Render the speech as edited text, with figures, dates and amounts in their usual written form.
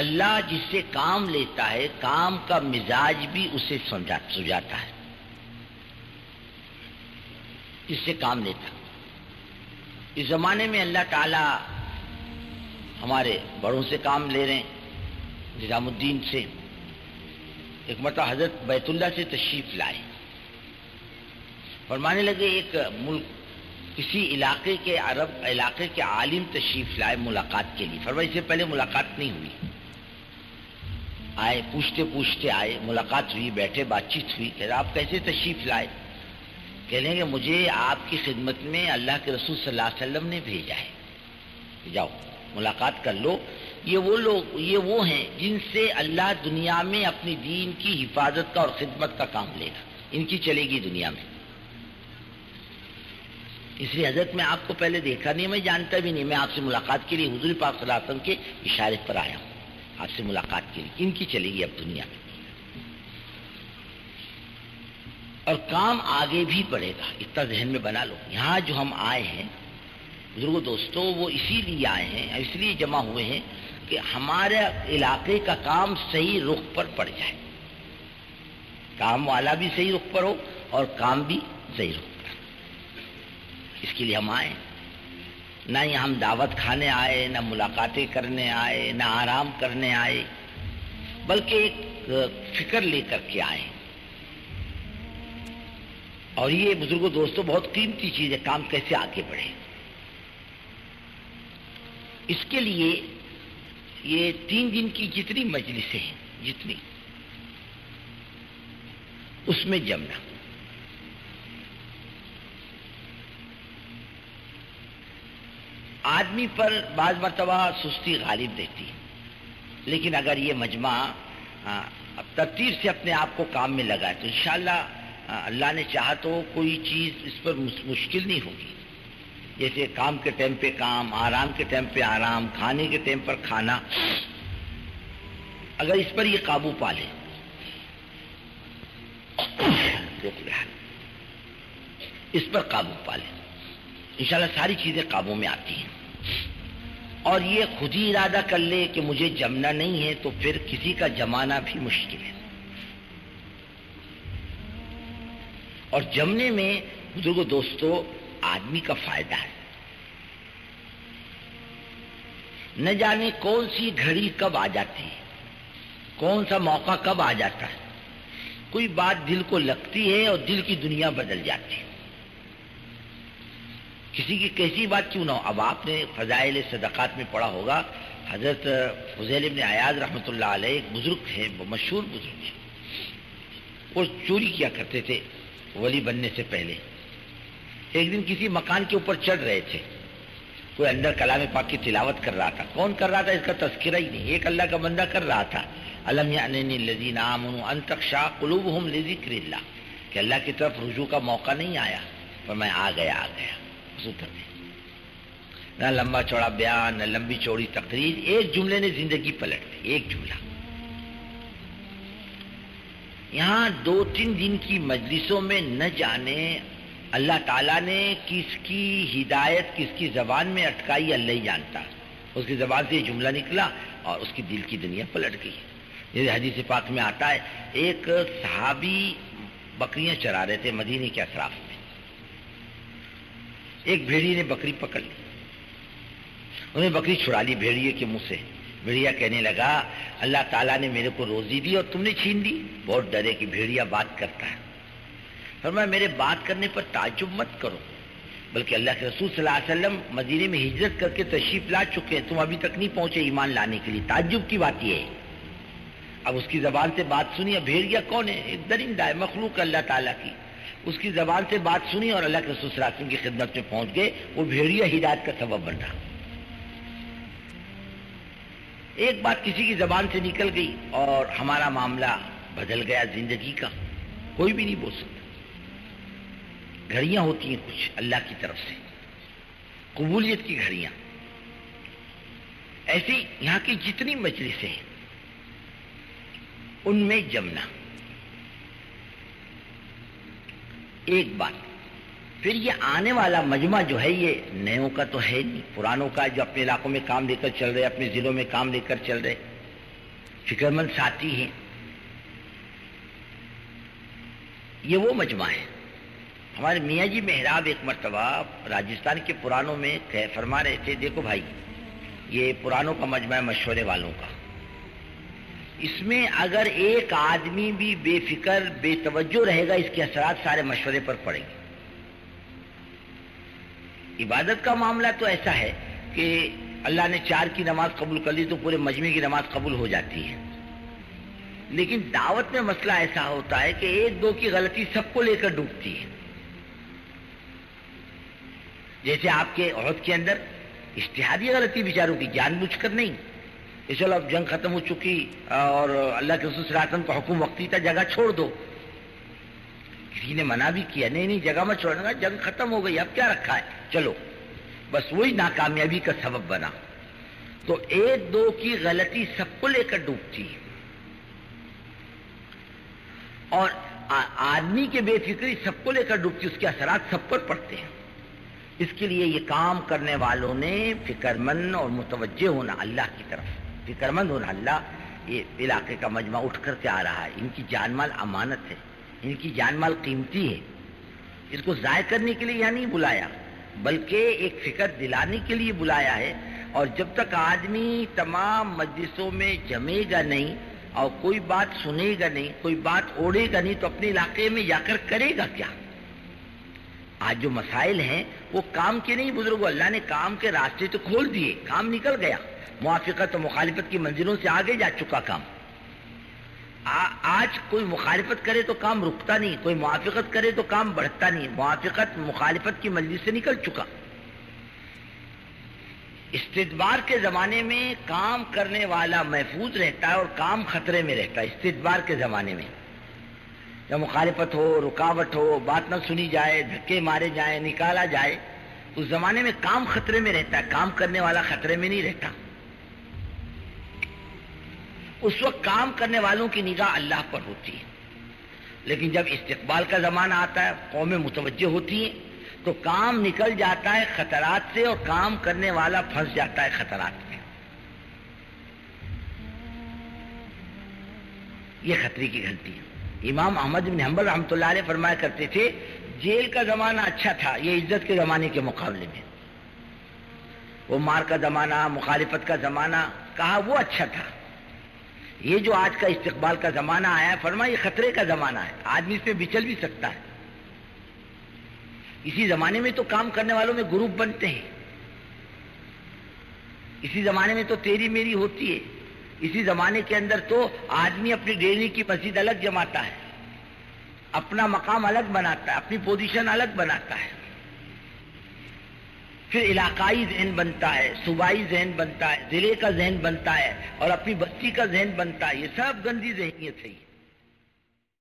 اللہ جس سے کام لیتا ہے کام کا مزاج بھی اسے سمجھاتا ہے، جس سے کام لیتا. اس زمانے میں اللہ تعالی ہمارے بڑوں سے کام لے رہے ہیں. نظام الدین سے ایک مرتبہ حضرت بیت اللہ سے تشریف لائے، فرمانے لگے ایک ملک کسی علاقے کے عرب علاقے کے عالم تشریف لائے ملاقات کے لیے. فرمایا اس سے پہلے ملاقات نہیں ہوئی. آئے پوچھتے پوچھتے آئے، ملاقات ہوئی، بیٹھے بات چیت ہوئی. کہ آپ کیسے تشریف لائے؟ کہنے کہ مجھے آپ کی خدمت میں اللہ کے رسول صلی اللہ علیہ وسلم نے بھیجا ہے، جاؤ ملاقات کر لو. یہ وہ ہیں جن سے اللہ دنیا میں اپنی دین کی حفاظت کا اور خدمت کا کام لے گا، ان کی چلے گی دنیا میں. اس لیے حضرت میں آپ کو پہلے دیکھا نہیں، میں جانتا بھی نہیں، میں آپ سے ملاقات کے لیے حضور پاک صلی اللہ علیہ وسلم کے اشارے پر آیا ہوں آپ سے ملاقات کے لیے. ان کی چلے گی اب دنیا میں اور کام آگے بھی بڑھے گا. اتنا ذہن میں بنا لو. یہاں جو ہم آئے ہیں بزرگوں دوستوں، وہ اسی لیے آئے ہیں، اس لیے جمع ہوئے ہیں کہ ہمارے علاقے کا کام صحیح رخ پر پڑ جائے، کام والا بھی صحیح رخ پر ہو اور کام بھی صحیح رخ پر. اس کے لیے ہم آئے. نہ ہی ہم دعوت کھانے آئے، نہ ملاقاتیں کرنے آئے، نہ آرام کرنے آئے، بلکہ ایک فکر لے کر کے آئے. اور یہ بزرگوں دوستوں بہت قیمتی چیز ہے، کام کیسے آگے بڑھے. اس کے لیے یہ 3 دن کی جتنی مجلسیں ہیں، جتنی اس میں جمنا. آدمی پر بعض مرتبہ سستی غالب رہتی ہے، لیکن اگر یہ مجمع اب ترتیب سے اپنے آپ کو کام میں لگائے تو انشاءاللہ اللہ نے چاہا تو کوئی چیز اس پر مشکل نہیں ہوگی. جیسے کام کے ٹائم پہ کام، آرام کے ٹائم پہ آرام، کھانے کے ٹائم پر کھانا، اگر اس پر یہ قابو پا لے اس پر قابو پا لے انشاءاللہ ساری چیزیں قابو میں آتی ہیں. اور یہ خود ہی ارادہ کر لے کہ مجھے جمنا نہیں ہے تو پھر کسی کا جمانا بھی مشکل ہے. اور جمنے میں بزرگوں دوستوں آدمی کا فائدہ ہے. نہ جانے کون سی گھڑی کب آ جاتی ہے، کون سا موقع کب آ جاتا ہے. کوئی بات دل کو لگتی ہے اور دل کی دنیا بدل جاتی ہے. کسی کی کیسی بات کیوں نہ ہو. اب آپ نے فضائل صدقات میں پڑھا ہوگا، حضرت فضیل ابن عیاض رحمۃ اللہ علیہ ایک بزرگ ہیں، مشہور بزرگ ہیں. وہ چوری کیا کرتے تھے ولی بننے سے پہلے. ایک دن کسی مکان کے اوپر چڑھ رہے تھے، کوئی اندر کلام پاک کی تلاوت کر رہا تھا. کون کر رہا تھا اس کا تذکرہ ہی نہیں. ایک اللہ کا بندہ کر رہا تھا، الم یعن للذین آمنوا ان تخشع قلوبهم لذکر اللہ، کہ اللہ کی طرف رجوع کا موقع نہیں آیا. پر میں آ گیا نہ لمبا چوڑا بیان، نہ لمبی چوڑی تقریر، ایک جملے نے زندگی پلٹ دی. ایک جملہ. یہاں 2-3 دن کی مجلسوں میں نہ جانے اللہ تعالیٰ نے کس کی ہدایت کس کی زبان میں اٹکائی، اللہ ہی جانتا. اس کی زبان سے یہ جملہ نکلا اور اس کی دل کی دنیا پلٹ گئی. جیسے حدیث پاک میں آتا ہے، ایک صحابی بکریاں چرا رہے تھے مدینے کے اطراف میں. ایک بھیڑی نے بکری پکڑ لی، انہوں نے بکری چھڑا لی بھیڑیے کے منہ سے. بھیڑیا کہنے لگا اللہ تعالیٰ نے میرے کو روزی دی اور تم نے چھین دی. بہت ڈرے کہ بھیڑیا بات کرتا ہے. فرمایا میرے بات کرنے پر تعجب مت کرو، بلکہ اللہ کے رسول صلی اللہ علیہ وسلم مدینے میں ہجرت کر کے تشریف لا چکے ہیں، تم ابھی تک نہیں پہنچے ایمان لانے کے لیے. تعجب کی بات یہ ہے. اب اس کی زبان سے بات سنی. اب بھیڑیا کون ہے؟ ایک درندہ ہے، مخلوق اللہ تعالیٰ کی. اس کی زبان سے بات سنی اور اللہ کے رسول صلی اللہ علیہ وسلم کی خدمت میں پہنچ گئے. وہ بھیڑیا ہدایت کا سبب بن رہا. ایک بات کسی کی زبان سے نکل گئی اور ہمارا معاملہ بدل گیا زندگی کا. کوئی بھی نہیں بول سکتا. گھڑیاں ہوتی ہیں کچھ اللہ کی طرف سے، قبولیت کی گھڑیاں. ایسی یہاں کی جتنی مجلسیں ہیں ان میں جمنا. ایک بات. پھر یہ آنے والا مجمع جو ہے یہ نیوں کا تو ہے نہیں، پرانوں کا جو اپنے علاقوں میں کام لے کر چل رہے، اپنے ضلعوں میں کام لے کر چل رہے. فکر مند ساتھی ہیں. یہ وہ مجمع ہے. ہمارے میاں جی محراب ایک مرتبہ راجستھان کے پرانوں میں فرما رہے تھے، دیکھو بھائی یہ پرانوں کا مجمع ہے، مشورے والوں کا. اس میں اگر ایک آدمی بھی بے فکر بے توجہ رہے گا، اس کے اثرات سارے مشورے پر پڑیں گے. عبادت کا معاملہ تو ایسا ہے کہ اللہ نے 4 کی نماز قبول کر لی تو پورے مجمع کی نماز قبول ہو جاتی ہے. لیکن دعوت میں مسئلہ ایسا ہوتا ہے کہ 1-2 کی غلطی سب کو لے کر ڈوبتی ہے. جیسے آپ کے عہد کے اندر اجتہادی غلطی بیچاروں کی، جان بوجھ کر نہیں کہ چلو اب جنگ ختم ہو چکی اور اللہ کے رسول صلی اللہ علیہ وسلم کا حکم وقتی تھا، جگہ چھوڑ دو. کسی نے منع بھی کیا، نہیں جگہ میں چھوڑنے کا، جنگ ختم ہو گئی، اب کیا رکھا ہے، چلو. بس وہی ناکامیابی کا سبب بنا. تو 1-2 کی غلطی سب کو لے کر ڈوبتی ہے. اور آدمی کے بے فکری سب کو لے کر ڈوبتی، اس کے اثرات سب پر پڑتے ہیں. اس کے لیے یہ کام کرنے والوں نے فکر مند اور متوجہ ہونا اللہ کی طرف، فکر مند ہونا. اللہ یہ علاقے کا مجمع اٹھ کر کے آ رہا ہے، ان کی جان مال امانت ہے، ان کی جان مال قیمتی ہے. اس کو ضائع کرنے کے لیے یہاں نہیں بلایا، بلکہ ایک فکر دلانے کے لیے بلایا ہے. اور جب تک آدمی تمام مجلسوں میں جمے گا نہیں اور کوئی بات سنے گا نہیں، کوئی بات اوڑے گا نہیں، تو اپنے علاقے میں جا کر کرے گا کیا؟ آج جو مسائل ہیں وہ کام کے نہیں بزرگوں، اللہ نے کام کے راستے تو کھول دیے، کام نکل گیا. موافقت و مخالفت کی منزلوں سے آگے جا چکا کام. آج کوئی مخالفت کرے تو کام رکتا نہیں، کوئی موافقت کرے تو کام بڑھتا نہیں. موافقت مخالفت کی منزل سے نکل چکا. استدبار کے زمانے میں کام کرنے والا محفوظ رہتا ہے اور کام خطرے میں رہتا ہے. استدبار کے زمانے میں یا مخالفت ہو، رکاوٹ ہو، بات نہ سنی جائے، دھکے مارے جائیں، نکالا جائے، اس زمانے میں کام خطرے میں رہتا ہے، کام کرنے والا خطرے میں نہیں رہتا. اس وقت کام کرنے والوں کی نگاہ اللہ پر ہوتی ہے. لیکن جب استقبال کا زمانہ آتا ہے، قومیں متوجہ ہوتی ہیں، تو کام نکل جاتا ہے خطرات سے اور کام کرنے والا پھنس جاتا ہے خطرات میں. یہ خطرے کی گھنٹی ہے. امام احمد بن حنبل رحمۃ اللہ علیہ فرمایا کرتے تھے، جیل کا زمانہ اچھا تھا یہ عزت کے زمانے کے مقابلے میں. وہ مار کا زمانہ، مخالفت کا زمانہ کہا وہ اچھا تھا. یہ جو آج کا استقبال کا زمانہ آیا ہے، فرمایا یہ خطرے کا زمانہ ہے، آدمی اس میں بچل بھی سکتا ہے. اسی زمانے میں تو کام کرنے والوں میں گروپ بنتے ہیں، اسی زمانے میں تو تیری میری ہوتی ہے، اسی زمانے کے اندر تو آدمی اپنی ڈیری کی مسجد الگ جماتا ہے، اپنا مقام الگ بناتا ہے، اپنی پوزیشن الگ بناتا ہے. پھر علاقائی ذہن بنتا ہے، صوبائی ذہن بنتا ہے، ضلع کا ذہن بنتا ہے اور اپنی بستی کا ذہن بنتا ہے. یہ سب گندی ذہنیت ہے.